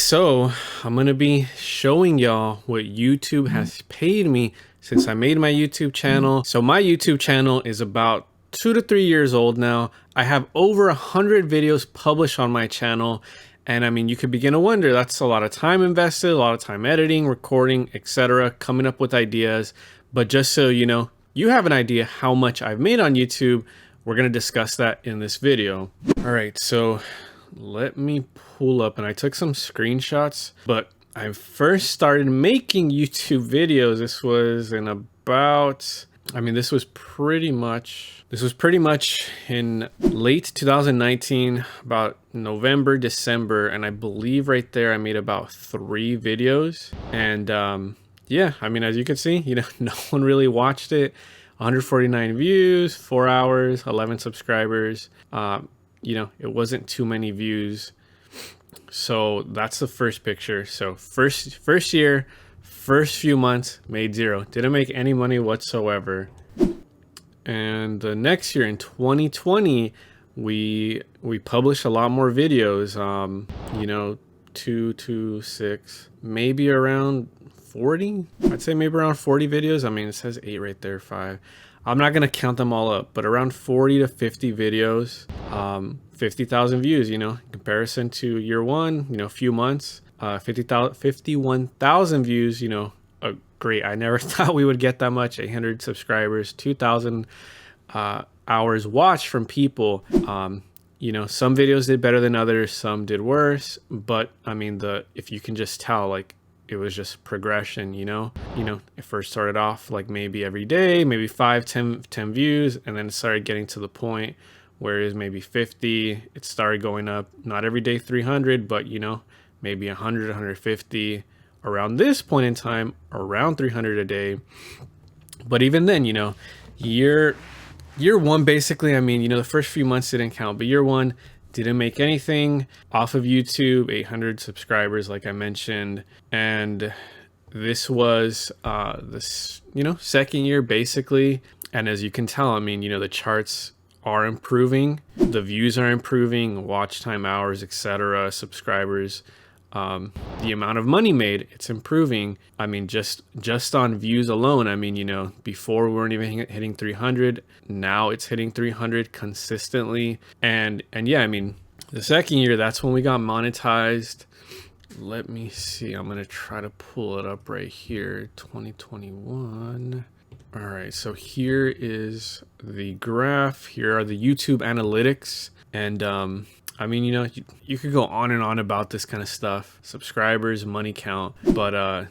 so I'm gonna be showing y'all what YouTube has paid me since I made my YouTube channel. So my YouTube channel is about 2 to 3 years old now. I have over 100 videos published on my channel. And I mean, you could begin to wonder, that's a lot of time invested, a lot of time editing, recording, etc., coming up with ideas. But just so you know, you have an idea how much I've made on YouTube. We're gonna discuss that in this video. All right, so let me pull up, and I took some screenshots, but I first started making YouTube videos. This was in about, this was pretty much in late 2019, about November, December. And I believe right there, I made about 3 videos. And yeah, as you can see, no one really watched it. 149 views, 4 hours, 11 subscribers. It wasn't too many views. So that's the first picture. So first year, first few months, made 0. Didn't make any money whatsoever. And the next year in 2020, we published a lot more videos. 2 to 6, maybe around 40. I'd say maybe around 40 videos. It says 8 right there, 5. I'm not gonna count them all up, but around 40 to 50 videos, 50,000 views, in comparison to year one, a few months, 51,000 views, great. I never thought we would get that much. 800 subscribers, 2,000 hours watched from people. Some videos did better than others, some did worse, but if you can just tell, like, it was just progression. It first started off like maybe every day, maybe 5, 10 views, and then it started getting to the point where it is maybe 50. It started going up, not every day 300, but maybe 100, 150. Around this point in time, around 300 a day. But even then, year one, basically, the first few months didn't count, but year one, didn't make anything off of YouTube. 800 subscribers, like I mentioned. And this was this second year, basically. And as you can tell, the charts are improving, the views are improving, watch time hours, etc., subscribers, the amount of money made, it's improving. Just on views alone, before we weren't even hitting 300. Now it's hitting 300 consistently. And yeah, the second year, that's when we got monetized. Let me see. I'm going to try to pull it up right here. 2021. All right. So here is the graph. Here are the YouTube analytics. And, you could go on and on about this kind of stuff, subscribers, money count, but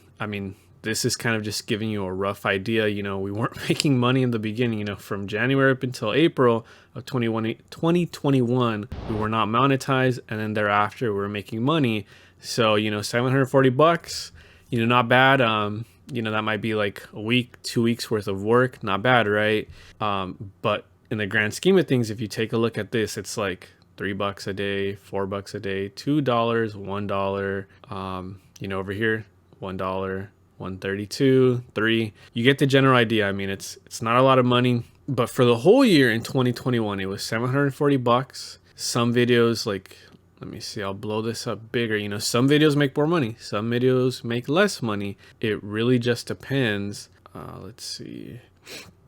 this is kind of just giving you a rough idea. We weren't making money in the beginning, from January up until April of 2021, we were not monetized, and then thereafter we were making money. So, $740, not bad. That might be like a week, 2 weeks worth of work, not bad, right? But in the grand scheme of things, if you take a look at this, it's like $3 a day, $4 a day, $2, $1, over here, $1, 132, 3. You get the general idea. It's not a lot of money, but for the whole year in 2021, it was $740. Some videos, like, let me see, I'll blow this up bigger. Some videos make more money, some videos make less money. It really just depends. Let's see.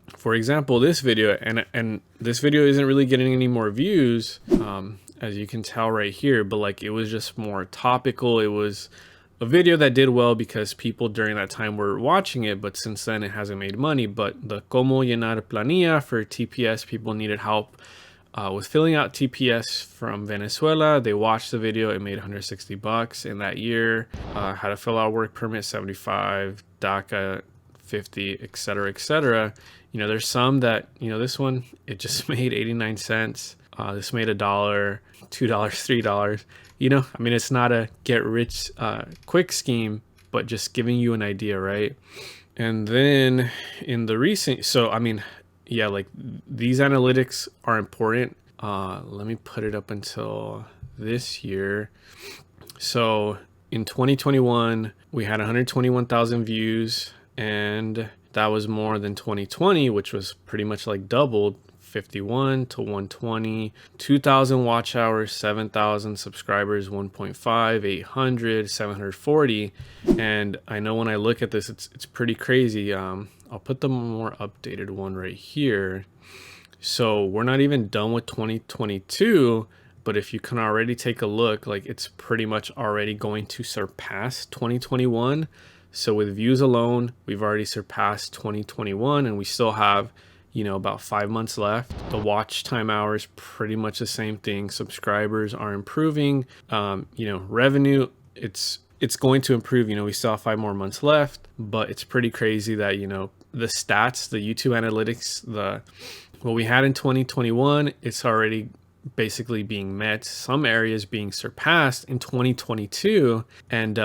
For example, this video, and this video isn't really getting any more views, as you can tell right here, but like, it was just more topical. It was a video that did well because people during that time were watching it, but since then it hasn't made money. But the Cómo llenar planilla for TPS, people needed help with filling out TPS from Venezuela. They watched the video, it made $160 in that year. How to fill out work permit, 75, DACA, 50, etc., etc. There's some that, this one, it just made 89 cents. This made $1, $2, $3. It's not a get rich quick scheme, but just giving you an idea, right? And then in the recent, yeah, like, these analytics are important. Let me put it up until this year. So in 2021, we had 121,000 views, and that was more than 2020, which was pretty much like doubled, 51 to 120, 2,000 watch hours, 7,000 subscribers, 1.5, 800, 740. And I know when I look at this, it's pretty crazy. I'll put the more updated one right here. So we're not even done with 2022, but if you can already take a look, like it's pretty much already going to surpass 2021. So with views alone, we've already surpassed 2021, and we still have, you know, about 5 months left. The watch time hours, pretty much the same thing. Subscribers are improving. You know, revenue, it's going to improve. You know, we still have 5 more months left, but it's pretty crazy that, you know, the stats, the YouTube analytics, what we had in 2021, it's already basically being met, some areas being surpassed in 2022. And,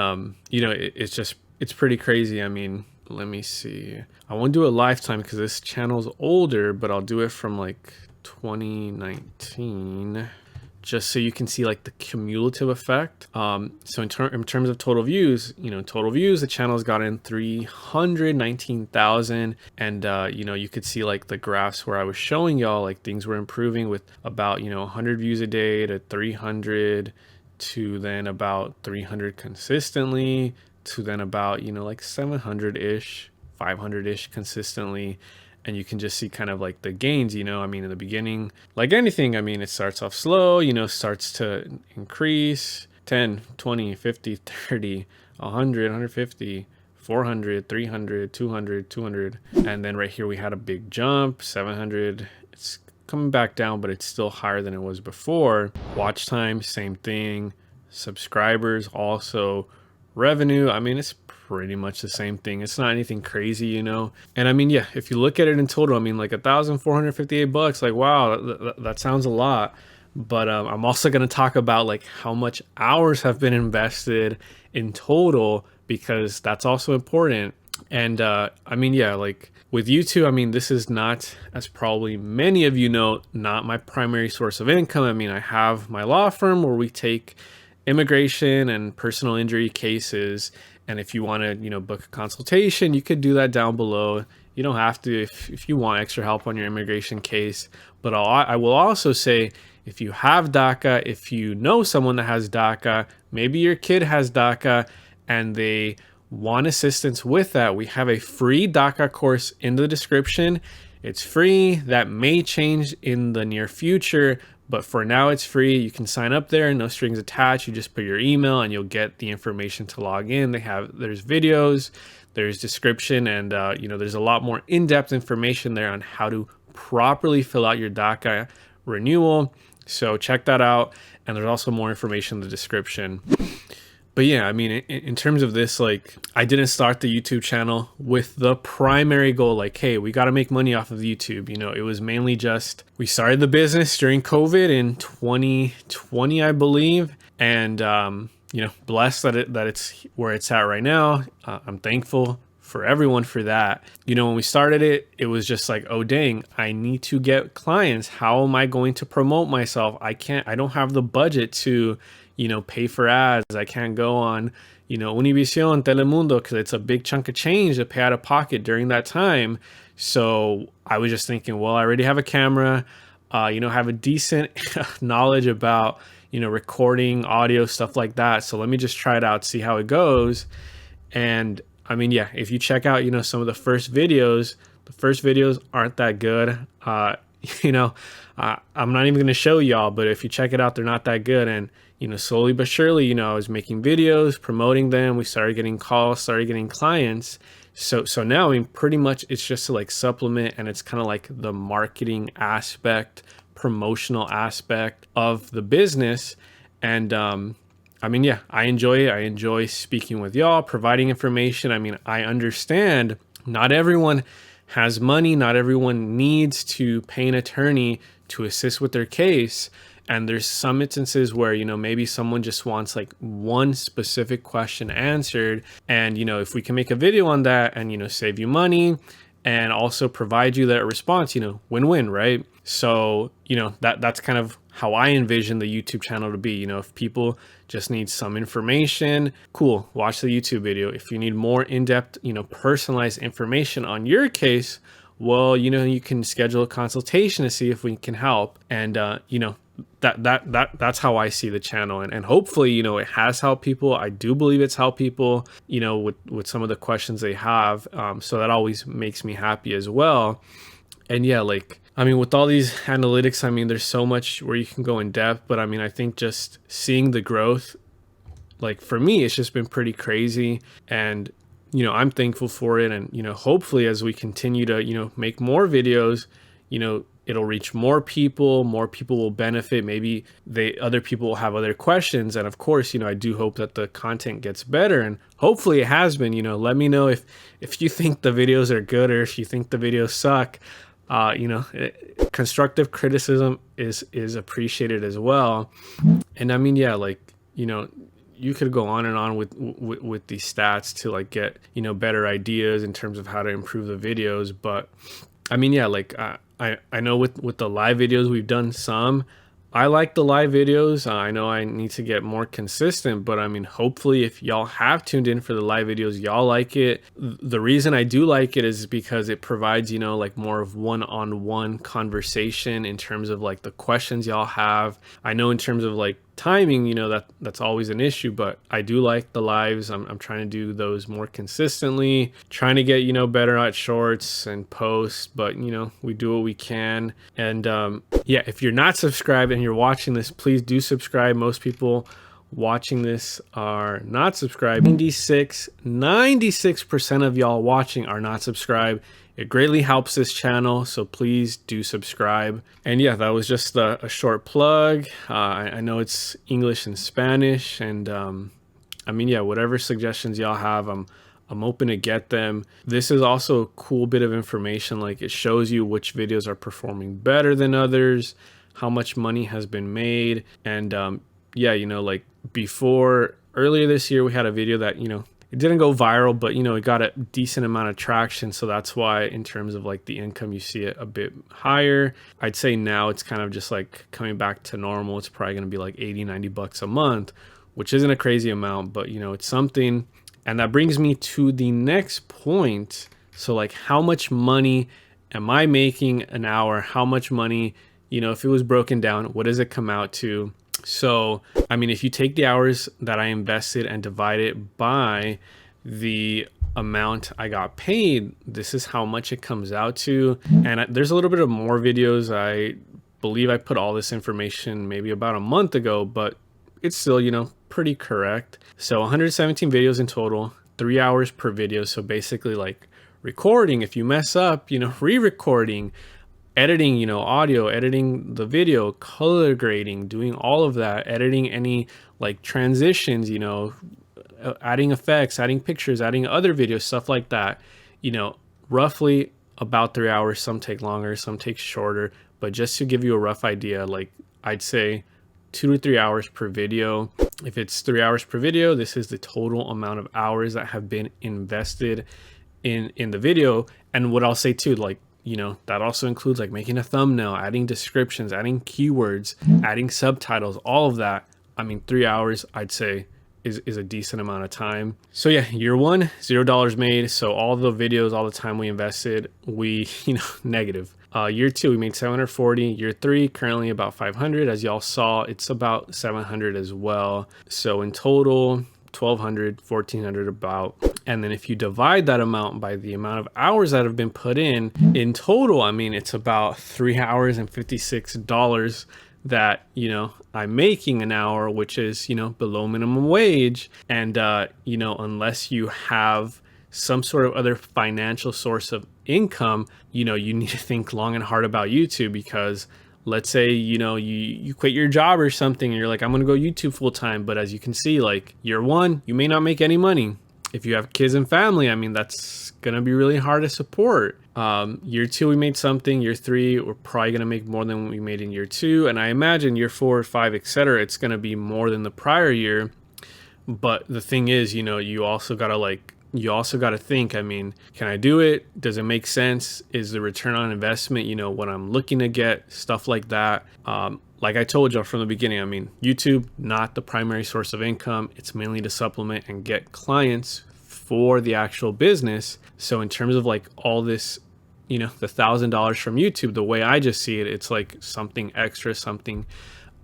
you know, it's pretty crazy. I mean, let me see. I won't do a lifetime because this channel's older, but I'll do it from like 2019. Just so you can see like the cumulative effect. So in terms of total views, you know, the channel's gotten 319,000. And, you know, you could see like the graphs where I was showing y'all, like things were improving with about, you know, 100 views a day to 300 to then about 300 consistently to then about, you know, like 700-ish, 500-ish consistently. And you can just see kind of like the gains, you know, I mean, in the beginning, like anything, I mean, it starts off slow, you know, starts to increase 10, 20, 50, 30, 100, 150, 400, 300, 200, 200. And then right here, we had a big jump, 700. It's coming back down, but it's still higher than it was before. Watch time, same thing. Subscribers also. Revenue, I mean, it's pretty much the same thing. It's not anything crazy, you know. And I mean, yeah, if you look at it in total, I mean, like $1,458, like, wow, that sounds a lot. But I'm also going to talk about like how much hours have been invested in total, because that's also important. And I mean, yeah, like with YouTube, I mean, this is not, as probably many of you know, not my primary source of income. I mean, I have my law firm where we take immigration and personal injury cases. And if you want to, you know, book a consultation, you could do that down below. You don't have to if you want extra help on your immigration case. But I will also say, if you have DACA, if you know someone that has DACA, maybe your kid has DACA and they want assistance with that, we have a free DACA course in the description. It's free. That may change in the near future, but for now it's free. You can sign up there, no strings attached. You just put your email and you'll get the information to log in. There's videos, there's description, and you know, there's a lot more in-depth information there on how to properly fill out your DACA renewal. So check that out. And there's also more information in the description. But yeah, I mean, in terms of this, like, I didn't start the YouTube channel with the primary goal, like, hey, we got to make money off of YouTube. You know, it was mainly just, we started the business during COVID in 2020, I believe. And, you know, blessed that it's where it's at right now. I'm thankful for everyone for that. You know, when we started it, it was just like, oh, dang, I need to get clients. How am I going to promote myself? I don't have the budget to, you know, pay for ads. I can't go on, you know, Univision, Telemundo, because it's a big chunk of change to pay out of pocket during that time. So I was just thinking, well, I already have a camera, you know, have a decent knowledge about, you know, recording audio, stuff like that. So let me just try it out, see how it goes. And I mean, yeah, if you check out, you know, some of the first videos aren't that good. You know, I'm not even going to show y'all, but if you check it out, they're not that good. And, you know, slowly but surely, you know, I was making videos, promoting them. We started getting calls, started getting clients. So now, I mean, pretty much it's just to like supplement, and it's kind of like the marketing aspect, promotional aspect of the business. And, I mean, yeah, I enjoy it. I enjoy speaking with y'all, providing information. I mean, I understand not everyone has money. Not everyone needs to pay an attorney to assist with their case. And there's some instances where, you know, maybe someone just wants like one specific question answered. And, you know, if we can make a video on that and, you know, save you money and also provide you that response, you know, win-win, right? So, you know, that's kind of how I envision the YouTube channel to be. You know, if people just need some information, cool, watch the YouTube video. If you need more in-depth, you know, personalized information on your case, well, you can schedule a consultation to see if we can help. And that's how I see the channel, and hopefully it has helped people. I do believe it's helped people with some of the questions they have, so that always makes me happy as well. And yeah, like, I mean, with all these analytics, I mean, there's so much where you can go in depth, but I mean, I think just seeing the growth, like for me, it's just been pretty crazy. And I'm thankful for it. And hopefully as we continue to make more videos, it'll reach more people will benefit. Maybe other people will have other questions, and of course I do hope that the content gets better, and hopefully it has been. Let me know if you think the videos are good or if you think the videos suck. Constructive criticism is appreciated as well. And I mean, yeah, like you could go on and on with these stats to like get better ideas in terms of how to improve the videos. But I mean, yeah, like I know with the live videos we've done some. I like the live videos. I know I need to get more consistent, but I mean, hopefully if y'all have tuned in for the live videos, y'all like it. The reason I do like it is because it provides, like more of one-on-one conversation in terms of like the questions y'all have. I know in terms of like timing, that's always an issue, but I do like the lives. I'm trying to do those more consistently, trying to get, better at shorts and posts, but we do what we can. And yeah, if you're not subscribed and you're watching this, please do subscribe. Most people watching this are not subscribed. 96% of y'all watching are not subscribed. It greatly helps this channel, so please do subscribe. And yeah, that was just a short plug. I know it's English and Spanish, and I mean, yeah, whatever suggestions y'all have, I'm open to get them. This is also a cool bit of information. Like, it shows you which videos are performing better than others, how much money has been made. And yeah, like earlier this year, we had a video that, it didn't go viral, but it got a decent amount of traction. So that's why in terms of like the income, you see it a bit higher. I'd say now it's kind of just like coming back to normal. It's probably going to be like 80-90 bucks a month, which isn't a crazy amount, but it's something. And that brings me to the next point. So like, how much money am I making an hour? How much money, if it was broken down, what does it come out to? So, I mean, if you take the hours that I invested and divide it by the amount I got paid, this is how much it comes out to. And there's a little bit of more videos. I believe I put all this information maybe about a month ago, but it's still, pretty correct. So 117 videos in total, 3 hours per video. So basically like recording, if you mess up, re-recording, editing, audio, editing the video, color grading, doing all of that, editing any like transitions, adding effects, adding pictures, adding other videos, stuff like that, roughly about 3 hours. Some take longer, some take shorter, but just to give you a rough idea, like I'd say 2 to 3 hours per video. If it's 3 hours per video, this is the total amount of hours that have been invested in the video. And what I'll say too, like, that also includes like making a thumbnail, adding descriptions, adding keywords, adding subtitles, all of that. I mean, 3 hours, I'd say is a decent amount of time. So yeah, year one, $0 made. So all the videos, all the time we invested, we, negative. Year two, we made 740. Year three, currently about 500. As y'all saw, it's about 700 as well. So in total, 1,200, 1,400 about. And then if you divide that amount by the amount of hours that have been put in total, I mean, it's about 3 hours and $56 that, I'm making an hour, which is, below minimum wage. And, unless you have some sort of other financial source of income, you need to think long and hard about YouTube, because let's say, you quit your job or something and you're like, I'm going to go YouTube full time. But as you can see, like year one, you may not make any money. If you have kids and family, I mean, that's going to be really hard to support. Year two, we made something. Year three, we're probably going to make more than we made in year two. And I imagine year 4, 5, etc., it's going to be more than the prior year. But the thing is, you also got to think, I mean, can I do it? Does it make sense? Is the return on investment, what I'm looking to get, stuff like that. Like I told y'all from the beginning, I mean, YouTube, not the primary source of income. It's mainly to supplement and get clients for the actual business. So in terms of like all this, you know, the $1,000 from YouTube. The way I just see it, it's like something extra, something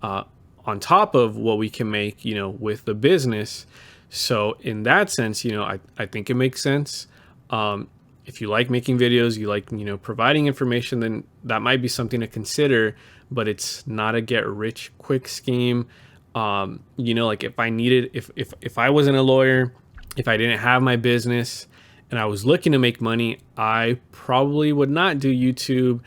on top of what we can make, you know, with the business. So in that sense, you know, I think it makes sense. If you like making videos, you like, you know, providing information, then that might be something to consider, but it's not a get rich quick scheme. You know, like if I needed, if I wasn't a lawyer, if I didn't have my business and I was looking to make money, I probably would not do YouTube.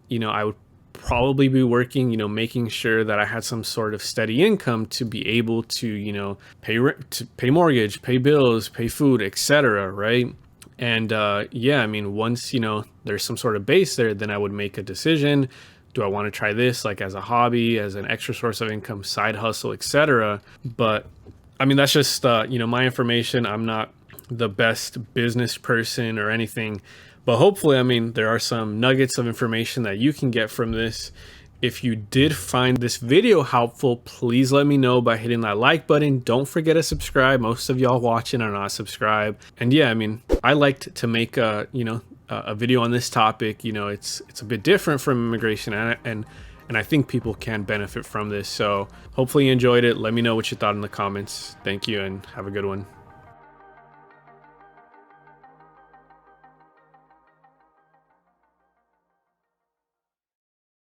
You know, I would probably be working, you know, making sure that I had some sort of steady income to be able to, you know, pay rent, to pay mortgage, pay bills, pay food, etc. Right. And yeah, I mean, once, you know, there's some sort of base there, then I would make a decision. Do I want to try this like as a hobby, as an extra source of income, side hustle, etc.? But I mean, that's just, you know, my information. I'm not the best business person or anything, but hopefully, I mean, there are some nuggets of information that you can get from this. If you did find this video helpful, please let me know by hitting that like button. Don't forget to subscribe. Most of y'all watching are not subscribed. And yeah, I mean, I liked to make a, you know, a video on this topic. You know, it's a bit different from immigration, and I think people can benefit from this. So hopefully you enjoyed it. Let me know what you thought in the comments. Thank you and have a good one.